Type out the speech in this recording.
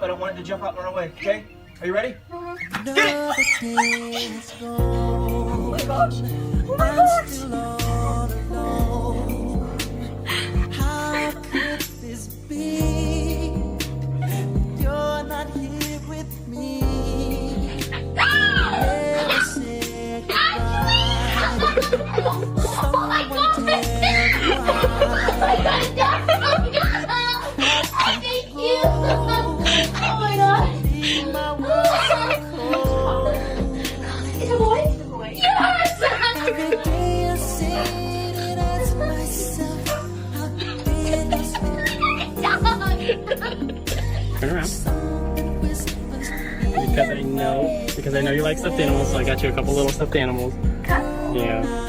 I don't want it to jump out and run away, okay? Are you ready? Get it! Oh my gosh! Oh my gosh! How could this be? You're not here with me. Never said goodbye. Someone tell me why. Thank you. Oh my god. Leave my world so cold. It's a boy? It's a boy. Yes! Every day I say it as myself. How did I Turn around. something whispers me? Because I know you like stuffed animals, so I got you a couple little stuffed animals. Yeah.